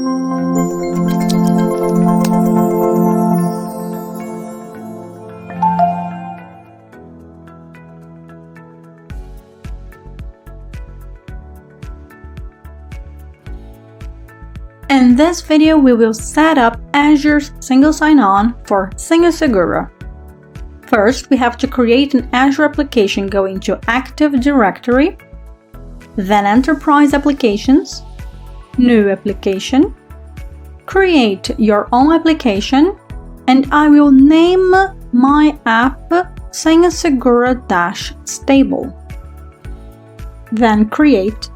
In this video, we will set up Azure Single Sign-On for senhasegura. First, we have to create an Azure application going to Active Directory, then Enterprise Applications, New Application, create your own application, and I will name my app senhasegura-stable. Then create.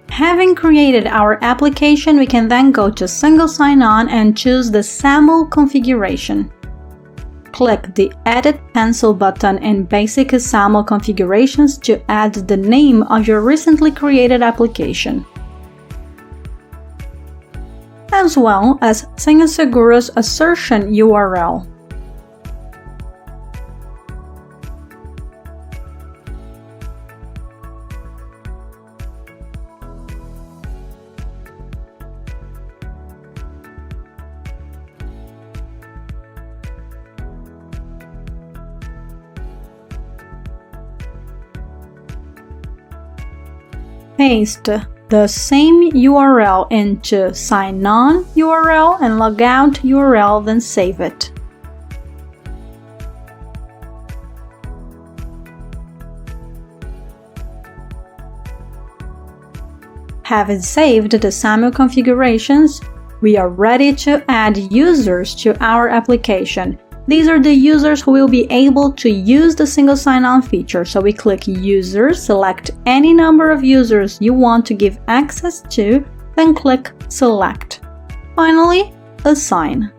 Having created our application, we can then go to Single Sign-On and choose the SAML configuration. Click the Edit Pencil button in Basic SAML configurations to add the name of your recently created application, as well as senhasegura's assertion URL. Paste the same URL into sign-on URL and logout URL, then save it. Having saved the SAML configurations, we are ready to add users to our application. These are the users who will be able to use the single sign-on feature. So we click Users, select any number of users you want to give access to, then click Select. Finally, Assign.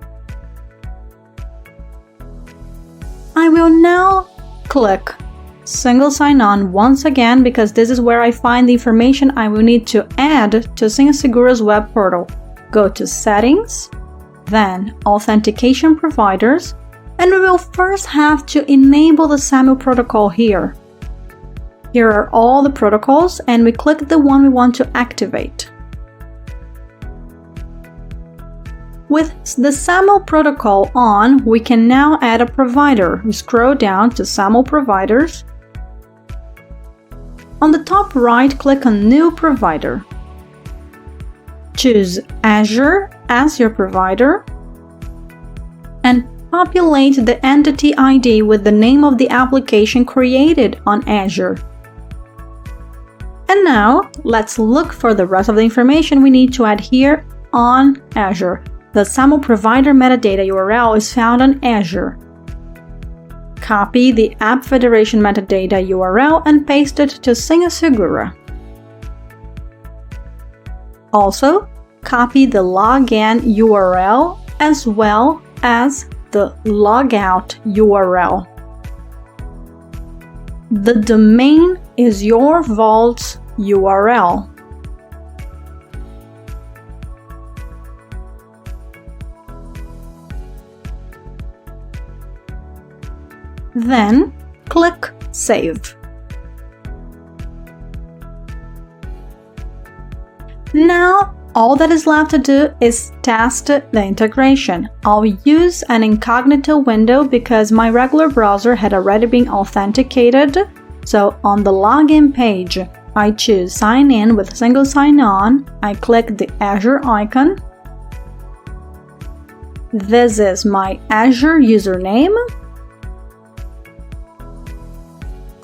I will now click Single Sign-On once again because this is where I find the information I will need to add to senhasegura's web portal. Go to Settings, then Authentication Providers, and we will first have to enable the SAML protocol here. Here are all the protocols, and we click the one we want to activate. With the SAML protocol on, we can now add a provider. We scroll down to SAML Providers. On the top right, click on New Provider. Choose Azure as your provider, and populate the entity ID with the name of the application created on Azure. And now, let's look for the rest of the information we need to add here on Azure. The SAML provider metadata URL is found on Azure. Copy the App Federation metadata URL and paste it to senhasegura. Also, copy the login URL as well as the logout URL. The domain is your vault's URL. Then click Save. Now, all that is left to do is test the integration. I'll use an incognito window because my regular browser had already been authenticated. So on the login page, I choose Sign In with Single Sign-On. I click the Azure icon. This is my Azure username.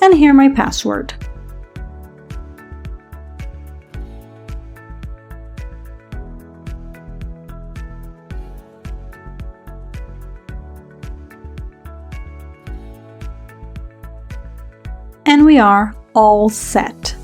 And here my password. And we are all set.